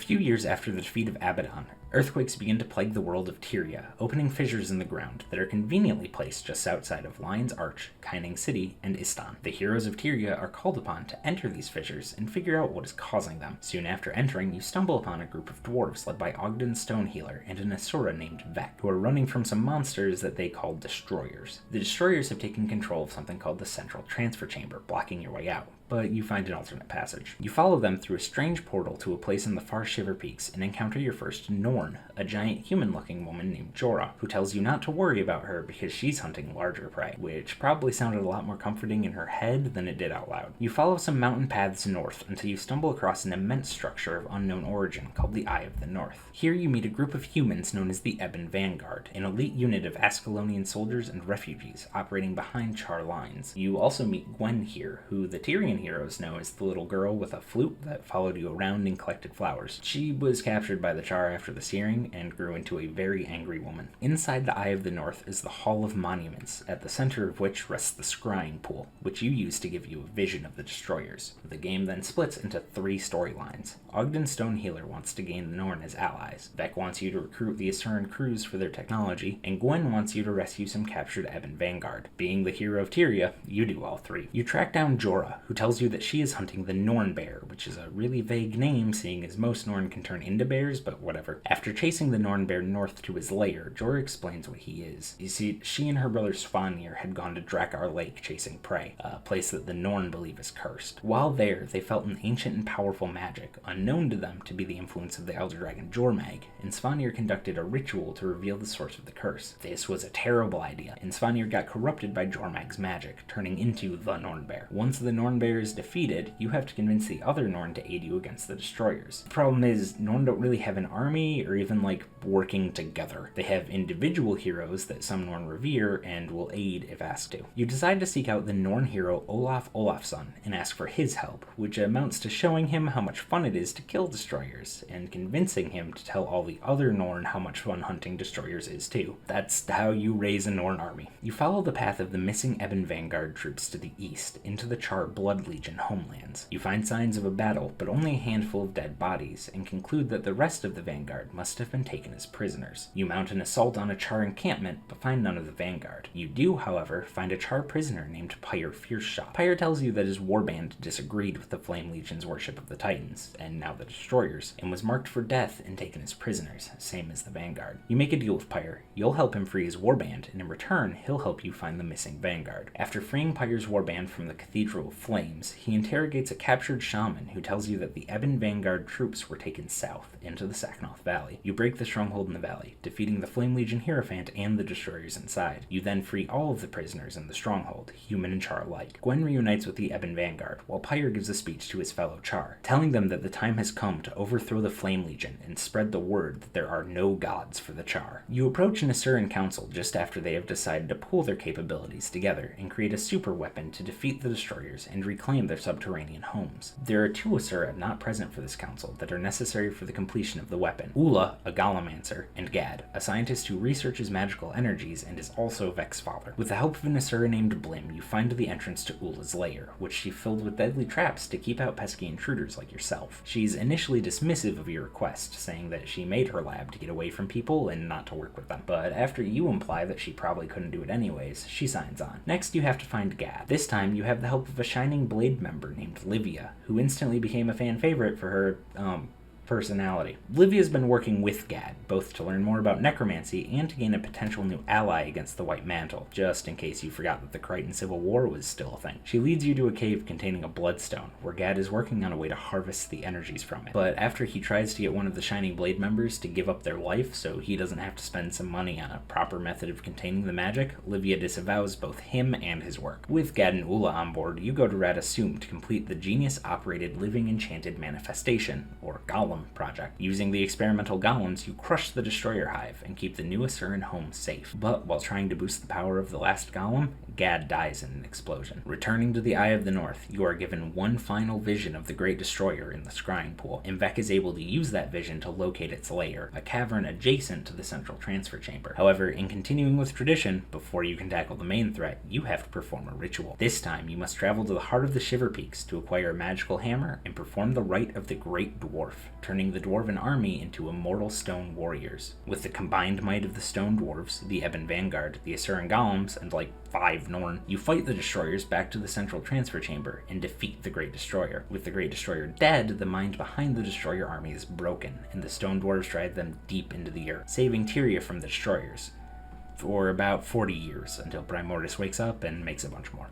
few years after the defeat of Abaddon, earthquakes begin to plague the world of Tyria, opening fissures in the ground that are conveniently placed just outside of Lion's Arch, Kaining City, and Istan. The heroes of Tyria are called upon to enter these fissures and figure out what is causing them. Soon after entering, you stumble upon a group of dwarves led by Ogden Stonehealer and an Asura named Vek, who are running from some monsters that they call Destroyers. The Destroyers have taken control of something called the Central Transfer Chamber, blocking your way out, but you find an alternate passage. You follow them through a strange portal to a place in the far Shiver Peaks and encounter your first Norn, a giant human-looking woman named Jorah, who tells you not to worry about her because she's hunting larger prey, which probably sounded a lot more comforting in her head than it did out loud. You follow some mountain paths north until you stumble across an immense structure of unknown origin called the Eye of the North. Here you meet a group of humans known as the Ebon Vanguard, an elite unit of Ascalonian soldiers and refugees operating behind Char lines. You also meet Gwen here, who the Tyrian heroes know as the little girl with a flute that followed you around and collected flowers. She was captured by the Char after the searing and grew into a very angry woman. Inside the Eye of the North is the Hall of Monuments, at the center of which rests the Scrying Pool, which you use to give you a vision of the Destroyers. The game then splits into 3 storylines. Ogden Stonehealer wants to gain the Norn as allies, Vek wants you to recruit the Asuran crews for their technology, and Gwen wants you to rescue some captured Ebon Vanguard. Being the hero of Tyria, you do all 3. You track down Jorah, who tells you that she is hunting the Norn Bear, which is a really vague name seeing as most Norn can turn into bears, but whatever. After chasing the Norn Bear north to his lair, Jorah explains what he is. You see, she and her brother Svanir had gone to Drakkar Lake chasing prey, a place that the Norn believe is cursed. While there, they felt an ancient and powerful magic, unknown to them to be the influence of the Elder Dragon Jormag, and Svanir conducted a ritual to reveal the source of the curse. This was a terrible idea, and Svanir got corrupted by Jormag's magic, turning into the Norn Bear. Once the Norn Bear is defeated, you have to convince the other Norn to aid you against the Destroyers. The problem is, Norn don't really have an army or even working together. They have individual heroes that some Norn revere and will aid if asked to. You decide to seek out the Norn hero Olaf Olafsson and ask for his help, which amounts to showing him how much fun it is to kill Destroyers, and convincing him to tell all the other Norn how much fun hunting Destroyers is too. That's how you raise a Norn army. You follow the path of the missing Ebon Vanguard troops to the east, into the Char Blood Legion homelands. You find signs of a battle, but only a handful of dead bodies, and conclude that the rest of the Vanguard must have been taken as prisoners. You mount an assault on a Char encampment, but find none of the Vanguard. You do, however, find a Char prisoner named Pyre Fierceshot. Pyre tells you that his warband disagreed with the Flame Legion's worship of the Titans, and now the Destroyers, and was marked for death and taken as prisoners, same as the Vanguard. You make a deal with Pyre. You'll help him free his warband, and in return, he'll help you find the missing Vanguard. After freeing Pyre's warband from the Cathedral of Flames, he interrogates a captured shaman who tells you that the Ebon Vanguard troops were taken south, into the Saknoth Valley. You break the stronghold in the valley, defeating the Flame Legion Hierophant and the Destroyers inside. You then free all of the prisoners in the stronghold, human and Char alike. Gwen reunites with the Ebon Vanguard, while Pyre gives a speech to his fellow Char, telling them that the time has come to overthrow the Flame Legion and spread the word that there are no gods for the Char. You approach an Asuran council just after they have decided to pool their capabilities together and create a super weapon to defeat the Destroyers and reclaim their subterranean homes. There are 2 Asura not present for this council that are necessary for the completion of the weapon: Ula, a Galamancer, and Gad, a scientist who researches magical energies and is also Vek's father. With the help of an Asura named Blim, you find the entrance to Ula's lair, which she filled with deadly traps to keep out pesky intruders like yourself. She's initially dismissive of your request, saying that she made her lab to get away from people and not to work with them, but after you imply that she probably couldn't do it anyways, she signs on. Next, you have to find Gad. This time, you have the help of a Shining Blade member named Livia, who instantly became a fan favorite for her, personality. Livia's been working with Gad, both to learn more about necromancy and to gain a potential new ally against the White Mantle, just in case you forgot that the Crichton Civil War was still a thing. She leads you to a cave containing a bloodstone, where Gad is working on a way to harvest the energies from it. But after he tries to get one of the Shining Blade members to give up their life so he doesn't have to spend some money on a proper method of containing the magic, Livia disavows both him and his work. With Gad and Ula on board, you go to Radasum to complete the Genius-operated Living Enchanted Manifestation, or Golem, project. Using the experimental golems, you crush the Destroyer Hive and keep the new Asuran home safe. But while trying to boost the power of the last golem, Gad dies in an explosion. Returning to the Eye of the North, you are given one final vision of the Great Destroyer in the Scrying Pool, and Vek is able to use that vision to locate its lair, a cavern adjacent to the Central Transfer Chamber. However, in continuing with tradition, before you can tackle the main threat, you have to perform a ritual. This time, you must travel to the heart of the Shiver Peaks to acquire a magical hammer and perform the rite of the Great Dwarf. turning the dwarven army into immortal stone warriors. With the combined might of the stone dwarves, the Ebon Vanguard, the Asuran Golems, and like 5 Norn, you fight the destroyers back to the central transfer chamber and defeat the Great Destroyer. With the Great Destroyer dead, the mind behind the destroyer army is broken, and the stone dwarves drive them deep into the earth, saving Tyria from the destroyers for about 40 years until Primordus wakes up and makes a bunch more.